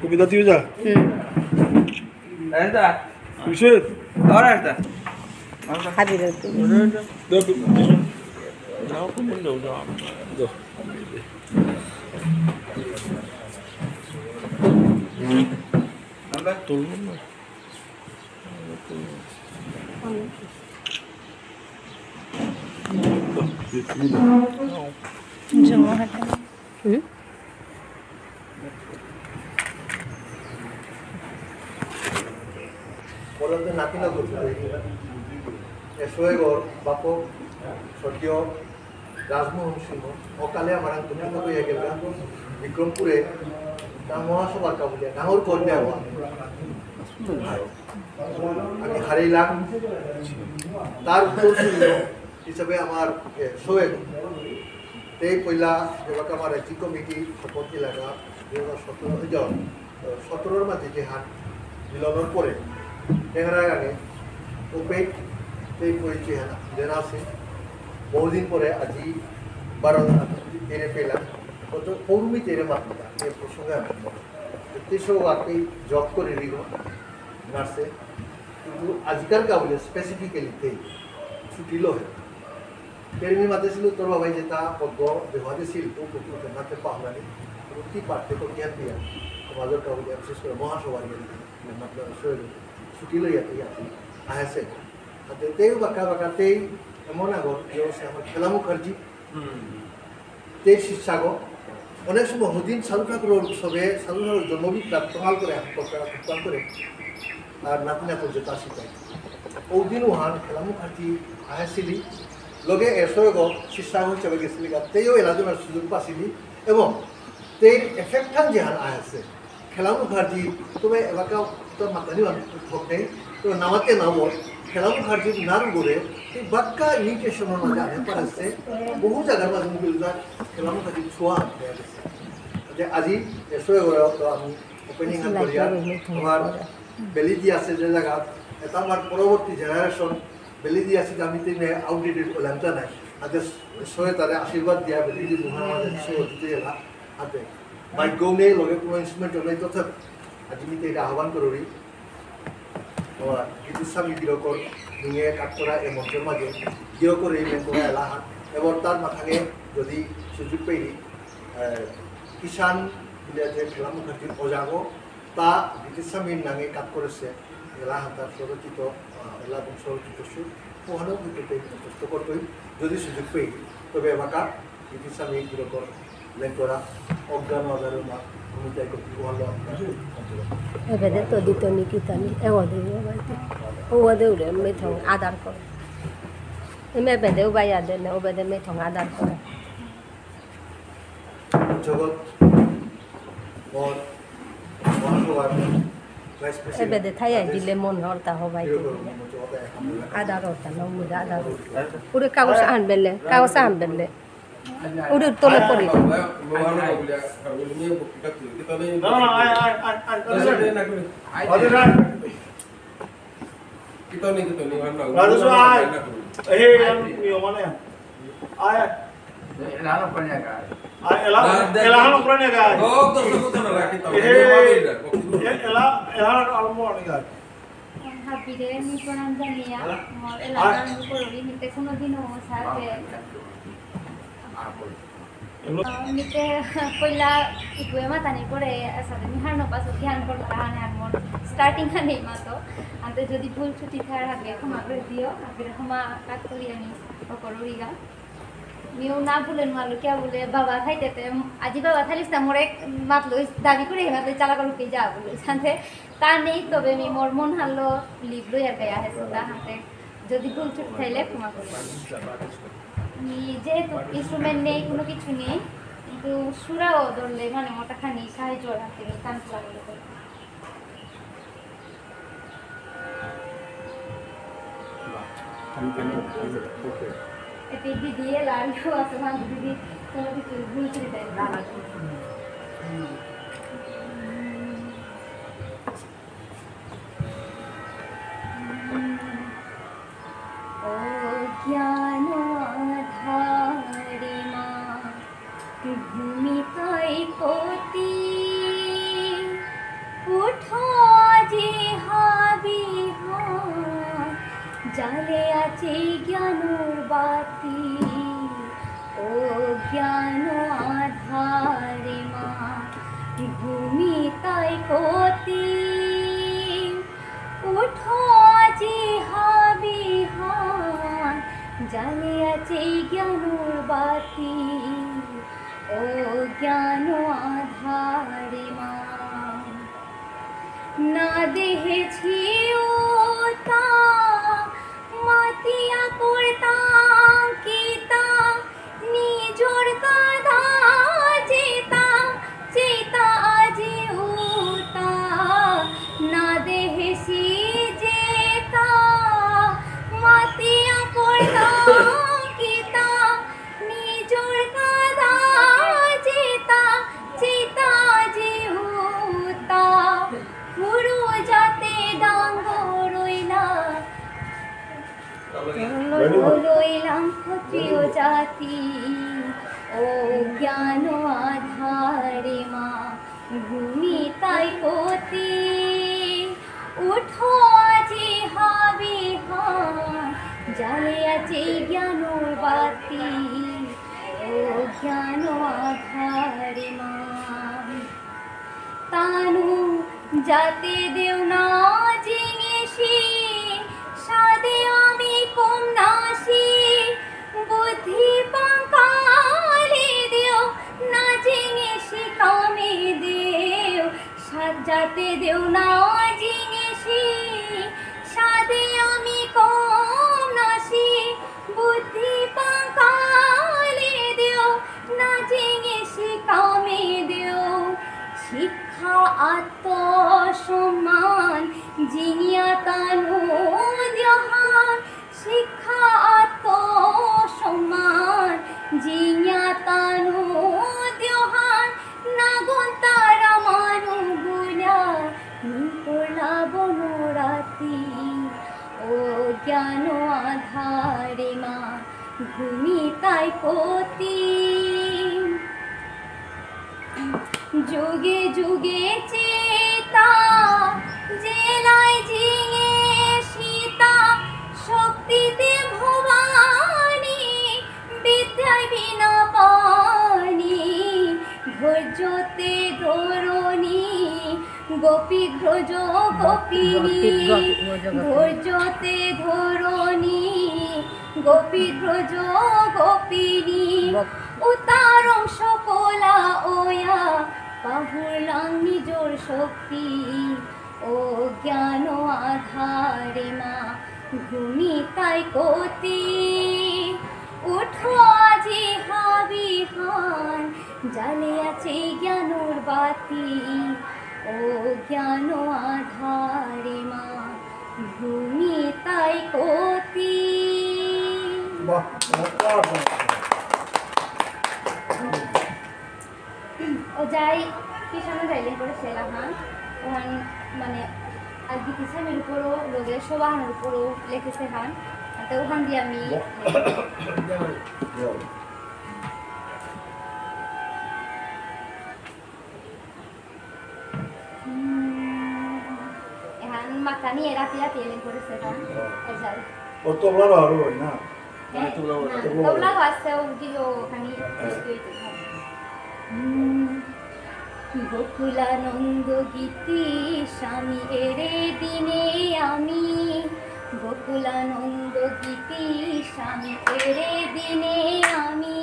কবিতা তুই যা Ada. Buset. Ahora está. Hadir itu. Dah tu. Dah aku pun dah. Dah. Nampak? Tolong. Semua ada. বলতে নাতি না করতে এসোয়েগর বাপক স্বর্গীয় রাজমোহন সিংহ অকালে আমার দুঃখিত হইয়া গেল বিক্রমপুরে তার মহাসভার কাবুলিয়া ডাঙর কন্যা আমি হারাইলাম তার উত্তরসূরি হিসাবে আমার সোয়েগ এই পয়লা এবার আমার রাজ্যিক কমিটি শপথ এলাকা 2017 মাঝে যে হাট মিলনের পরে টেংরা গানে ওপেক এই পরিচয় হ্যাঁ দেনা আছে বহুদিন পরে আজি 12 তেরে পেলাম কত পৌরমি তেরে মাত্রা এই প্রসঙ্গে আমি তেসো আপনি জব করে রিগ নার্সে কিন্তু আজকাল কাবুলে স্পেসিফিক্যালি তেই ছুটিল হয় তেরমি মাতে ছিল তোর বাবাই যেটা পদ্ম দেওয়াতে শিল্প করতে নাতে পাহলানি প্রতি পার্থে তো জ্ঞান দিয়া সমাজের কাবুলে বিশেষ করে মহাসভার মাত্রা ছুটি লইয়া আহেছে তেও বাঁকা বাঁকা তেই এমন আগত যে আমার খেলা মুখার্জি তেই শিষ্যাগ অনেক সময় হদিন সাধু ঠাকুর উৎসবে সাধু ঠাকুর জন্মবিপ্রাপ প্রমাল করে আত্মপ্রাণ করে আর নাতি নাতর যেটা শিখায় ওদিন ওহান খেলা মুখার্জি আহেছিলি লগে এসগ শিষ্যাগ হিসাবে গেছিলি তেও এলাজনের সুযোগ পাছিলি এবং তের এফেক্টান যেহান আহেছে খেলা মুখার্জি তবে এলাকা তোর মাতানি ঠক নেই তো নামাতে নামো খেলা মুখার্জির নাম গড়ে এই বাক্কা ইমিটেশনের মাঝে আনে পারছে বহু জায়গার মাঝে মুখে খেলা মুখার্জি ছোঁয়া হয়ে গেছে আজি এসে আমি ওপেনিং করিয়া আমার বেলিদি আছে যে জায়গা এটা আমার পরবর্তী জেনারেশন বেলিদি আছে যে আমি তিনি আউটডেটেড করলাম তা নাই আজ সয়ে তারে আশীর্বাদ দিয়া বেলিদি মুহাম্মদ সয়ে দিতে এলা হাতে ভাগ্যও নেই লগে কোনো ইনস্ট্রুমেন্ট নেই তথাপি আজি আমি এটা আহ্বান করি আমার গীতিস্বামী গিরকর নিয়ে কাজ করা এই মঞ্চের মাঝে গিরকর এই মেঘরা এলাহান এবং তার মাথাকে যদি সুযোগ পেয়ে কিষাণ যে খেলা মুখার্জির অজাগ তা গীতিস্বামীর নামে কাজ করেছে এলাহান তার স্বরচিত এলা স্বরচিত সুর ওখানেও কিন্তু মুখস্থ করতেই যদি সুযোগ পেয়ে তবে এলাকা গীতিস্বামী গিরকর লেখরা অজ্ঞান আজারের মা ভূমিকায় করতে ভালো এবারে তো দিত নিকিতানি এওয়াদে ওয়াদে উড়ে মেথং আদার করে এবেদেও বাইয়া দেন ওবেদে মেথং আদার করে জগৎ और এবেদে থাইয়া দিলে মন হরতা হবাই আদার হরতা নমুদা আদার উড়ে কাগজ আনবেলে উড়ে তোলে পড়ি Nite koila ikue mata ni kore asal ni harno paso ध्यान कर रहा है हमर स्टार्टिंग का नहीं मातो अंते जदि भूल छुटी थार हागे क्षमा कर दियो फिर क्षमा काट करी आनी करोरीगा मिउ ना भूलेन मालु क्या बोले बाबा खाइते ते আজি बाबा थालिस ता मोरे मात लई दाबी करे मात चाला कर के जा बोले साथे ता नहीं तबे मी मोर मन हालो लिव लई আর গায়া है सदा हाते जदि भूल छुटी थाइले क्षमा कर যেহেতু ইনস্ট্রুমেন্ট নেই কোনো কিছু নেই কিন্তু সুরাও ধরলে মানে মোটাখানি সাহায্য রাখতে কান্ত লাগলো এতে দিদি লাড়িও আছে মানে দিদি কোনো কিছু ভুল করে দেয় না জালে আছে জ্ঞানোর বাতি ও জ্ঞান আধারে মা ঘুমি তাই কতি উঠো আজি হাবিহান জালে আছে জ্ঞানোর বাতি ও জ্ঞান আধারে মা না দেখেছি ওতা মাতিয়া করতাম কিতা নিজর কাঁধা চেতা আজি উতা না দেখেছি যেতা মাতিয়া করতাম কিতা নিজর কাঁধা চেতা আজি উতা পুরো যাতে ডাঙ্গ রইলাম ক্ষত্রিয় জাতি ও জ্ঞান আধারে মা ভূমি তাই কতি উঠো আজি হাবিহান জালে আছে জ্ঞানোর বাতি ও জ্ঞান আধারে মা তানু যাতে দেও না জিনিসি সাদে আমি কম নাসি বুদ্ধি পাঙ্কালি দেও না জিনিসি কামে দেও যাতে দেও না জিনিসি সাদে আমি কম নাসি বুদ্ধি পাঙ্কালি দেও না জিনিসি কামে দেও শিক্ষা আত্মসম্মান জিনিয়া তানু জহান শিক্ষা আত্মসম্মান জিনিয়া তানু জহান নাগন তারা মানু গুলা নিপলা বনরাতি ও জ্ঞান আধারে মা ভূমি তাই কতি যুগে যুগে চেতা জেলায় জিঙে সীতা শক্তিতে ভবানী বিদ্যায় বিনা পানি ধৈর্যতে ধরণী গোপী ধ্রজ গোপিনী ধৈর্যতে ধরণী গোপী ধ্রজ গোপিনী উতারং সকলা ওয়া পাহুলাং নিজর শক্তি ও জ্ঞান আধারে মা ভূমি তাই কতি উঠো আজি হাবিহান জালে আছে জ্ঞানোর বাতি ও জ্ঞান আধারে মা ভূমি তাই কতি ও যাই পিছনে যাইলে করে সেলাহান ওখান মানে আর কি পিছনের উপরও লোকের সবাহানের উপরও লেখেছে হান তো ওখান দিয়ে আমি এখন মাথা নিয়ে রাতে রাতে এলেন করেছে হান যাই ও তোমরা আরো না তোমরা আছে ওখানে গোকুলানন্দ গীতি স্বামী এরে দিনে আমি গোকুলানন্দ গীতি স্বামী এরে দিনে আমি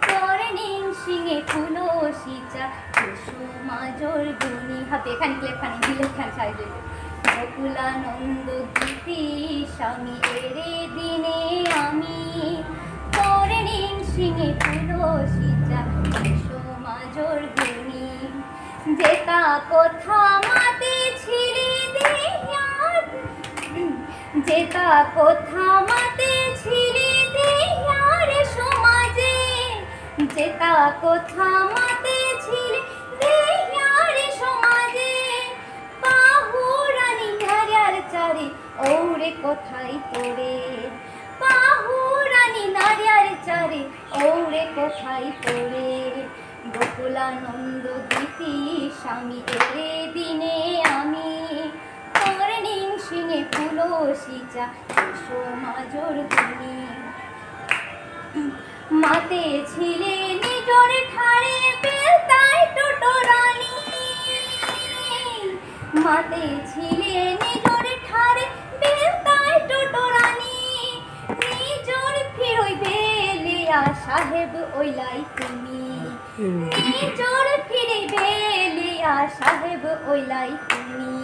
করণীন সিংহে তুলসীচা কুসুমাজর গুণী হাতে এখানে ক্লেপখানে দিলে খান সাইডে গোকুলানন্দ গীতি স্বামী এরে দিনে আমি করণীন সিংহে তুলসীচা কুসুমাজর গুণী যেটা কথা মাতে ছিলি দেয়ার যেটা কথা মাতে ছিলি দেয়ার সমাজে যেটা কথা মাতে ছিলি দেয়ার সমাজে পাহুরানি নারিয়ার চারি ওরে কোথায় তোরে পাহুরানি নারিয়ার চারি ওরে কোথায় তোরে গোকুলানন্দ গীতি স্বামী এরে দিনে আমি করণীন সিংহে তুলসী সিচা এসো মাজর তুমি মাতে ছিলে নিজর ঠাড়ে বেলতাই টোটো রানী মাতে ছিলে নিজর ঠাড়ে বেলতাই টোটো রানী নিজর ফিরই বেলিয়া সাহেব ওইলাই তুমি নিজর ফিরে বেলিয়া সাহেব ওইলাই তুমি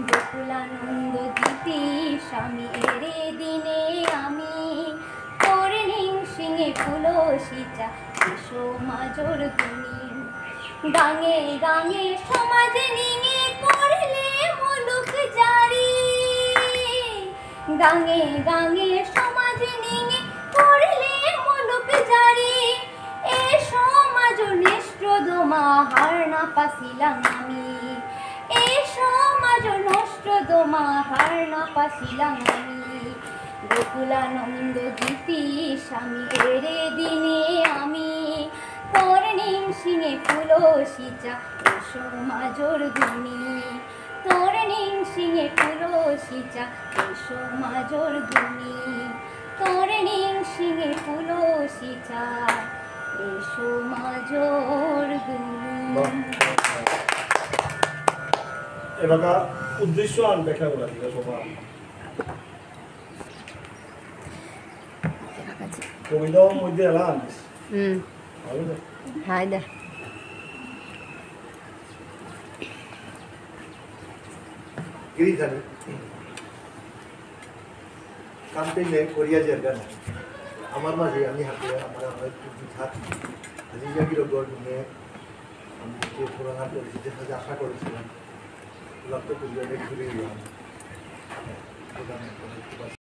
গোকুলানন্দ দিতে স্বামী এরে দিনে আমি করণিং সিংহে ফুলো সিচা এসো মাজর তুমি গাঙে গাঙে সমাজে নিঙে করলে মুলুক জারি গাঙে গাঙে সমাজে নিঙে করলে মুলুক জারি এ সমাজ নেষ্ট্র দোমা হার না পাছিলাম আমি এ সমাজ নষ্ট দোমা হার না পাছিলাম আমি গোকুলানন্দ গীতি স্বামী এরে দিনে আমি করণিং সিংহে ফুলো সিচা এসো মাজর গুনি করণিং সিংহে ফুলো সিচা এসো মাজর গুনি করণিং সিংহে ফুলো সিচা এসো মাজর গুনি এবার উদ্দেশ্য আর ব্যাখ্যা করা ঠিক আছে কবিতার মধ্যে এলাম হায়দা গিরিধানী কাম্পেইনে করিয়া যাবেন আমার মাঝে আমি হাতে আমার আমার হাত হাজিজাগির গড় নিয়ে আমি যে পুরানা পরিস্থিতির সাথে আশা করেছিলাম লক্ষ্য করিয়া ঘুরে গেলাম